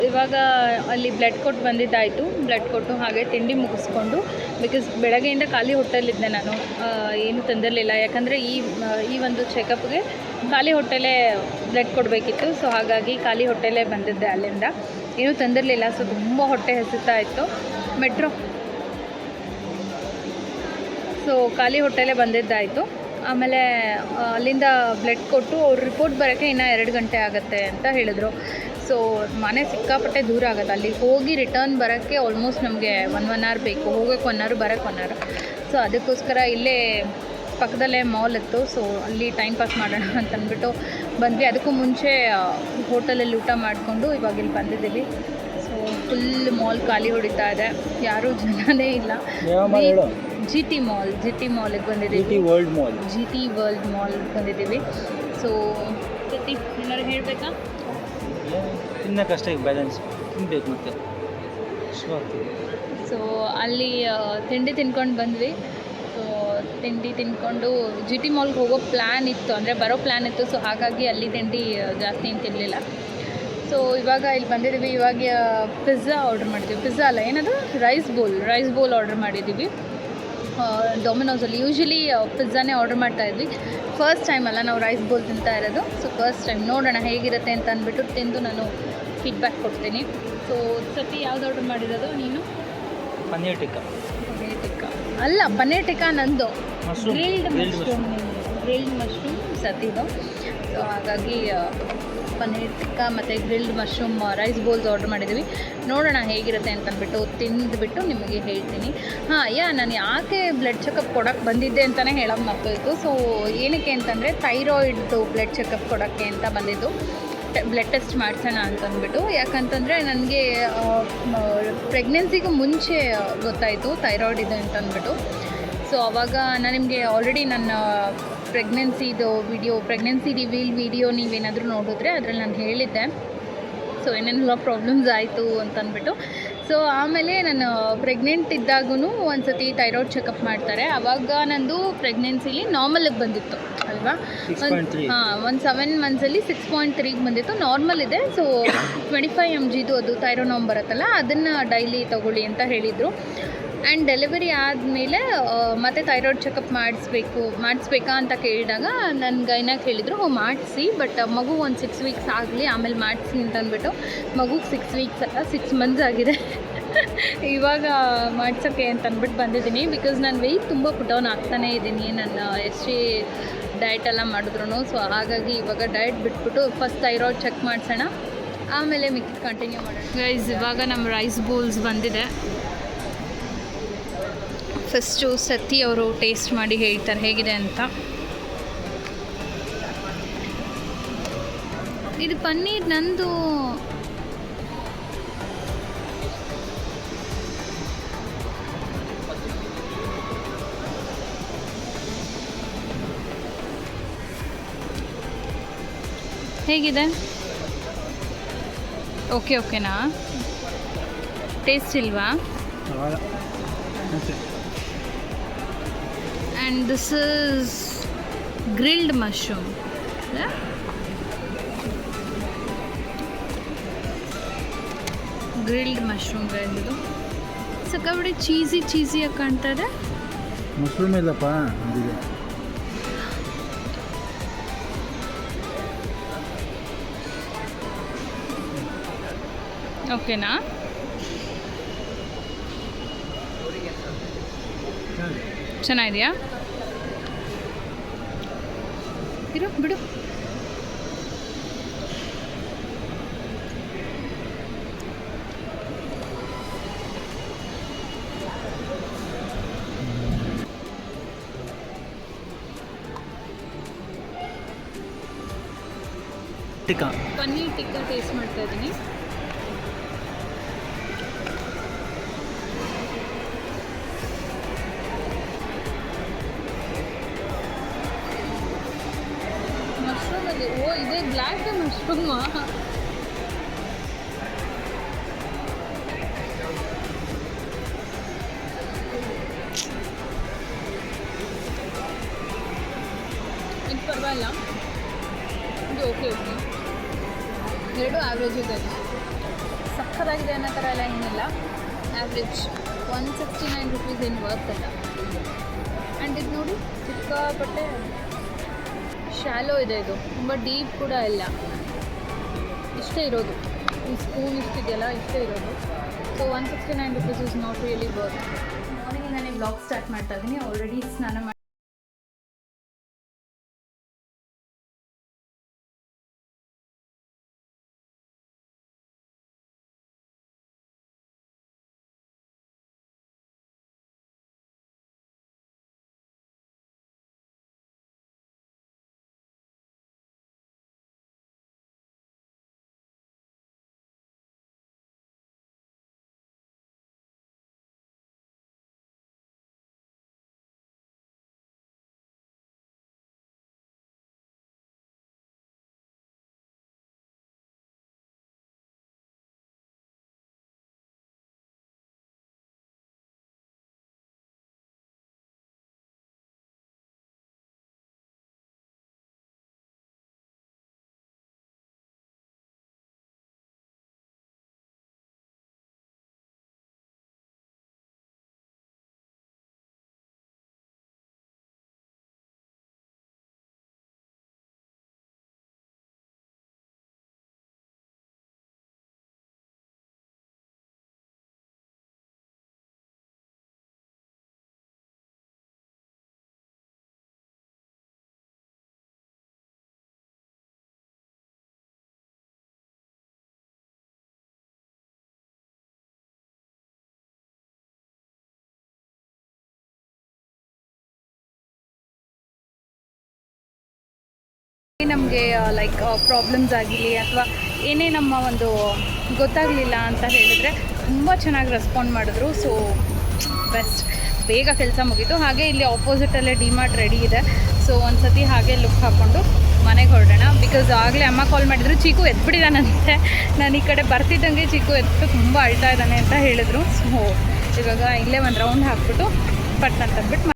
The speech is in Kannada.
ಇವಾಗ ಅಲ್ಲಿ ಬ್ಲಡ್ ಕೊಟ್ಟು ಬಂದಿದ್ದಾಯಿತು. ಬ್ಲಡ್ ಕೊಟ್ಟು ಹಾಗೆ ತಿಂಡಿ ಮುಗಿಸ್ಕೊಂಡು, ಬಿಕಾಸ್ ಬೆಳಗ್ಗೆಯಿಂದ ಖಾಲಿ ಹೊಟ್ಟೆಲಿದ್ದೆ ನಾನು, ಏನೂ ತಂದಿರಲಿಲ್ಲ. ಯಾಕಂದರೆ ಈ ಒಂದು ಚೆಕಪ್ಗೆ ಖಾಲಿ ಹೊಟ್ಟೆಲೇ ಬ್ಲಡ್ ಕೊಡಬೇಕಿತ್ತು. ಸೊ ಹಾಗಾಗಿ ಖಾಲಿ ಹೊಟ್ಟೆಲೇ ಬಂದಿದ್ದೆ ಅಲ್ಲಿಂದ, ಏನೂ ತಂದಿರಲಿಲ್ಲ. ಸೊ ತುಂಬ ಹೊಟ್ಟೆ ಹಸಿತಾ ಇತ್ತು. ಮೆಟ್ರೋ ಸೊ ಖಾಲಿ ಹೊಟ್ಟೆಲೇ ಬಂದಿದ್ದಾಯಿತು. ಆಮೇಲೆ ಅಲ್ಲಿಂದ ಬ್ಲಡ್ ಕೊಟ್ಟು ಅವ್ರು ರಿಪೋರ್ಟ್ ಬರೋಕ್ಕೆ ಇನ್ನೂ 2 ಗಂಟೆ ಆಗುತ್ತೆ ಅಂತ ಹೇಳಿದ್ರು. ಸೊ ಮನೆ ಸಿಕ್ಕಾಪಟ್ಟೆ ದೂರ ಆಗುತ್ತೆ. ಅಲ್ಲಿಗೆ ಹೋಗಿ ರಿಟರ್ನ್ ಬರೋಕ್ಕೆ ಆಲ್ಮೋಸ್ಟ್ ನಮಗೆ 1 ಅವರ್ ಬೇಕು. ಹೋಗೋಕ್ಕೆ 1 ಅವರ್, ಬರೋಕ್ಕೆ 1 ಅವರ್. ಸೊ ಅದಕ್ಕೋಸ್ಕರ ಇಲ್ಲೇ ಪಕ್ಕದಲ್ಲೇ ಮಾಲ್ ಇತ್ತು. ಸೊ ಅಲ್ಲಿ ಟೈಮ್ ಪಾಸ್ ಮಾಡೋಣ ಅಂತಂದ್ಬಿಟ್ಟು ಬಂದ್ವಿ. ಅದಕ್ಕೂ ಮುಂಚೆ ಹೋಟೆಲಲ್ಲಿ ಊಟ ಮಾಡಿಕೊಂಡು ಇವಾಗ ಇಲ್ಲಿ ಬಂದಿದ್ದೀವಿ. ಸೊ ಫುಲ್ ಮಾಲ್ ಖಾಲಿ ಹೊಡಿತಾ ಇದೆ, ಯಾರೂ ಜನನೇ ಇಲ್ಲ. ಜಿ ಟಿ ಮಾಲಿಗೆ ಬಂದಿದ್ದೀವಿ. ಜಿ ಟಿ ವರ್ಲ್ಡ್ ಮಾಲ್ ಬಂದಿದ್ದೀವಿ. ಸೊ ಪ್ರತಿ ಏನಾದ್ರು ಹೇಳಬೇಕಾ? ತಿನ್ನಕ್ಕಷ್ಟೇ ಬ್ಯಾಲೆನ್ಸ್ ತಿನ್ನಬೇಕು ಮತ್ತೆ. ಸೊ ಅಲ್ಲಿ ತಿಂಡಿ ತಿನ್ಕೊಂಡು ಬಂದ್ವಿ. ಸೊ ತಿಂಡಿ ತಿನ್ಕೊಂಡು ಜಿ ಟಿ ಮಾಲ್ಗೆ ಹೋಗೋ ಪ್ಲ್ಯಾನ್ ಇತ್ತು, ಅಂದರೆ ಬರೋ ಪ್ಲ್ಯಾನ್ ಇತ್ತು. ಸೊ ಹಾಗಾಗಿ ಅಲ್ಲಿ ತಿಂಡಿ ಜಾಸ್ತಿ ಏನು ತಿನ್ನಲಿಲ್ಲ. ಸೊ ಇವಾಗ ಇಲ್ಲಿ ಬಂದಿದ್ದೀವಿ. ಇವಾಗ ಪಿಜ್ಜಾ ಆರ್ಡ್ರ್ ಮಾಡಿದ್ದೀವಿ. ಪಿಜ್ಜಾ ಅಲ್ಲ, ಏನದು, ರೈಸ್ ಬೋಲ್ ಆರ್ಡ್ರ್ ಮಾಡಿದ್ದೀವಿ ಡೊಮಿನೋಸಲ್ಲಿ. ಯೂಶ್ವಲಿ ಪಿಜ್ಜಾನೇ ಆರ್ಡ್ರ್ ಮಾಡ್ತಾಯಿದ್ವಿ. ಫಸ್ಟ್ ಟೈಮ್ ಅಲ್ಲ ನಾವು ರೈಸ್ ಬೋಲ್ ತಿಂತಾ ಇರೋದು. ಸೊ ಫಸ್ಟ್ ಟೈಮ್ ನೋಡೋಣ ಹೇಗಿರುತ್ತೆ ಅಂತ ಅಂದ್ಬಿಟ್ಟು ತಿಂದು ನಾನು ಫೀಡ್ಬ್ಯಾಕ್ ಕೊಡ್ತೀನಿ. ಸೊ ಸತಿ ಯಾವ್ದು ಆರ್ಡ್ರ್ ಮಾಡಿರೋದು ನೀನು? ಪನ್ನೀರ್ ಟಿಕ್ಕಾ ಅಲ್ಲ, ಪನ್ನೀರ್ ಟಿಕ್ಕಾ ನಂದು. Grilled mushroom ಸತಿದು. ಸೊ ಹಾಗಾಗಿ ಪನ್ನೀರ್ ಟಿಕ್ಕಾ ಮತ್ತು grilled mushroom rice bowls order ಮಾಡಿದ್ದೀವಿ. ನೋಡೋಣ ಹೇಗಿರುತ್ತೆ ಅಂತಂದ್ಬಿಟ್ಟು ತಿಂದುಬಿಟ್ಟು ನಿಮಗೆ ಹೇಳ್ತೀನಿ. ನಾನು ಯಾಕೆ ಬ್ಲಡ್ ಚೆಕಪ್ ಕೊಡೋಕ್ಕೆ ಬಂದಿದ್ದೆ ಅಂತಲೇ ಹೇಳೋದು ಮರ್ತೋಯ್ತು. ಸೊ ಏನಕ್ಕೆ ಅಂತಂದರೆ ಥೈರಾಯ್ಡ್ದು ಬ್ಲಡ್ ಚೆಕಪ್ ಕೊಡೋಕ್ಕೆ ಅಂತ ಬಂದಿದ್ದು, ಬ್ಲಡ್ ಟೆಸ್ಟ್ ಮಾಡಿಸೋಣ ಅಂತಂದ್ಬಿಟ್ಟು. ಯಾಕಂತಂದರೆ ನನಗೆ ಪ್ರೆಗ್ನೆನ್ಸಿಗೂ ಮುಂಚೆ ಗೊತ್ತಾಯಿತು ಥೈರಾಯ್ಡ್ ಇದೆ ಅಂತಂದ್ಬಿಟ್ಟು. ಸೊ ಆವಾಗ ನಾನು ನಿಮಗೆ ಆಲ್ರೆಡಿ ನನ್ನ ಪ್ರೆಗ್ನೆನ್ಸಿ ರಿವೀಲ್ ವಿಡಿಯೋ ನೀವೇನಾದರೂ ನೋಡಿದ್ರೆ ಅದರಲ್ಲಿ ನಾನು ಹೇಳಿದ್ದೆ. ಸೊ ಏನೇನೆಲ್ಲ ಪ್ರಾಬ್ಲಮ್ಸ್ ಆಯಿತು ಅಂತಂದ್ಬಿಟ್ಟು. ಸೊ ಆಮೇಲೆ ನಾನು ಪ್ರೆಗ್ನೆಂಟ್ ಇದ್ದಾಗೂ ಒಂದು ಸತಿ ಥೈರಾಯ್ಡ್ ಚೆಕಪ್ ಮಾಡ್ತಾರೆ. ಆವಾಗ ನಂದು ಪ್ರೆಗ್ನೆನ್ಸಿಲಿ ನಾರ್ಮಲಿಗೆ ಬಂದಿತ್ತು ಅಲ್ವಾ. ಒಂದು 7 ಮಂತ್ಸಲ್ಲಿ 6.3 ಬಂದಿತ್ತು, ನಾರ್ಮಲ್ ಇದೆ. ಸೊ 25 mgದು ಅದು ಥೈರೋನಾಮ್ ಬರುತ್ತಲ್ಲ, ಅದನ್ನು ಡೈಲಿ ತೊಗೊಳ್ಳಿ ಅಂತ ಹೇಳಿದರು. ಆ್ಯಂಡ್ ಡೆಲಿವರಿ ಆದಮೇಲೆ ಮತ್ತೆ ಥೈರಾಯ್ಡ್ ಚೆಕಪ್ ಮಾಡಿಸ್ಬೇಕಾ ಅಂತ ಕೇಳಿದಾಗ ನನ್ನ ಗೈನಾಗ ಹೇಳಿದರು, ಮಾಡಿಸಿ, ಬಟ್ ಮಗು ಒಂದು 6 ವೀಕ್ಸ್ ಆಗಲಿ ಆಮೇಲೆ ಮಾಡಿಸಿ ಅಂತಂದ್ಬಿಟ್ಟು. ಮಗುಗೆ 6 ವೀಕ್ಸ್ ಅಲ್ಲ, 6 ಮಂತ್ಸ್ ಆಗಿದೆ ಇವಾಗ ಮಾಡ್ಸೋಕ್ಕೆ ಅಂತಂದ್ಬಿಟ್ಟು ಬಂದಿದ್ದೀನಿ. ಬಿಕಾಸ್ ನಾನು ವೆಯ್ಟ್ ತುಂಬ ಪುಟೌನ್ ಆಗ್ತಾನೇ ಇದ್ದೀನಿ, ನಾನು ಎಷ್ಟೇ ಡಯಟ್ ಎಲ್ಲ ಮಾಡಿದ್ರು. ಸೊ ಹಾಗಾಗಿ ಇವಾಗ ಡಯಟ್ ಬಿಟ್ಬಿಟ್ಟು ಫಸ್ಟ್ ಥೈರಾಯ್ಡ್ ಚೆಕ್ ಮಾಡಿಸೋಣ, ಆಮೇಲೆ ಮಿಕ್ಕಿ ಕಂಟಿನ್ಯೂ ಮಾಡೋಣ. ಗೈಸ್, ಇವಾಗ ನಮ್ಮ ರೈಸ್ ಬೋಲ್ಸ್ ಬಂದಿದೆ. ಫಸ್ಟು ಸತಿ ಅವರು ಟೇಸ್ಟ್ ಮಾಡಿ ಹೇಳ್ತಾರೆ ಹೇಗಿದೆ ಅಂತ. ಇದು ಪನ್ನೀರ್ ನಂದು. ಹೇಗಿದೆ? ಓಕೆನಾ? ಟೇಸ್ಟ್ ಇಲ್ವಾ? And this is grilled mushroom. Yeah? Grilled mushroom guys, ಇದು ಸಕ್ಕಬಡಿ ಚೀಸಿ ಕಾಣ್ತಾ ಇದೆ. ಮಶ್ರೂಮ್ ಇಲ್ಲಪ್ಪ, ಅದಿದೆ. ಓಕೆನಾ? ಚೆನ್ನಾಗಿದೆಯಾ? ಬಿಡು. ಪನ್ನೀರ್ ಟಿಕ್ಕಾ ಟೇಸ್ಟ್ ಮಾಡ್ತಾ ಇದ್ದೀನಿ. ಇದೇ ಬ್ಲ್ಯಾಕ್ ಮಶ್ರೂಮಾ? ಇದು ಪರವಾಗಿಲ್ಲ, ಇದು ಓಕೆ. ಎರಡು ಆವ್ರೇಜ್ ಇದೆ. ಆಗಿದೆ ಅನ್ನೋ ಥರ ಎಲ್ಲ ಏನಿಲ್ಲ, ಆ್ಯಾವ್ರೇಜ್ 169 ರುಪೀಸ್ ಏನು ವರ್ತ್ ಅಲ್ಲ. ಆ್ಯಂಡ್ ಇದು ನೋಡಿ ಸಿಕ್ಕಾಪಟ್ಟೆ ಶಾಲೋ ಇದೆ, ಇದು ತುಂಬ ಡೀಪ್ ಕೂಡ ಇಲ್ಲ, ಇಷ್ಟೇ ಇರೋದು. ಈ ಸ್ಪೂನ್ ಇಷ್ಟಿದೆಯಲ್ಲ ಇಷ್ಟೇ ಇರೋದು. So 169 rupees is not really worth. Morning ನಾನೇ ವ್ಲಾಗ್ ಸ್ಟಾರ್ಟ್ ಮಾಡ್ತಾ ಇದ್ದೀನಿ. ಆಲ್ರೆಡಿ ಸ್ನಾನ ಮಾಡಿ ನಮಗೆ ಲೈಕ್ ಪ್ರಾಬ್ಲಮ್ಸ್ ಆಗಿರಲಿ ಅಥವಾ ಏನೇ ನಮ್ಮ ಒಂದು ಗೊತ್ತಾಗಲಿಲ್ಲ ಅಂತ ಹೇಳಿದರೆ ತುಂಬ ಚೆನ್ನಾಗಿ ರೆಸ್ಪಾಂಡ್ ಮಾಡಿದ್ರು. ಸೊ ಬೆಸ್ಟ್, ಬೇಗ ಕೆಲಸ ಮುಗೀತು. ಹಾಗೆ ಇಲ್ಲಿ ಆಪೋಸಿಟಲ್ಲೇ ಡಿಮಾರ್ಟ್ ರೆಡಿ ಇದೆ. ಸೊ ಒಂದು ಸತಿ ಹಾಗೆ ಲುಕ್ ಹಾಕ್ಕೊಂಡು ಮನೆಗೆ ಹೊರಡೋಣ. ಬಿಕಾಸ್ ಆಗಲೇ ಅಮ್ಮ ಕಾಲ್ ಮಾಡಿದ್ರು, ಚೀಕು ಎದ್ಬಿಟ್ಟಿದ್ದಾನಂತೆ. ನಾನು ಈ ಕಡೆ ಬರ್ತಿದ್ದಂಗೆ ಚೀಕು ಎದ್ದು ತುಂಬ ಅಳ್ತಾ ಇದ್ದಾನೆ ಅಂತ ಹೇಳಿದ್ರು. ಸೊ ಇವಾಗ ಇಲ್ಲೇ ಒಂದು ರೌಂಡ್ ಹಾಕ್ಬಿಟ್ಟು ಪಟ್ ಅಂತಂದ್ಬಿಟ್ಟು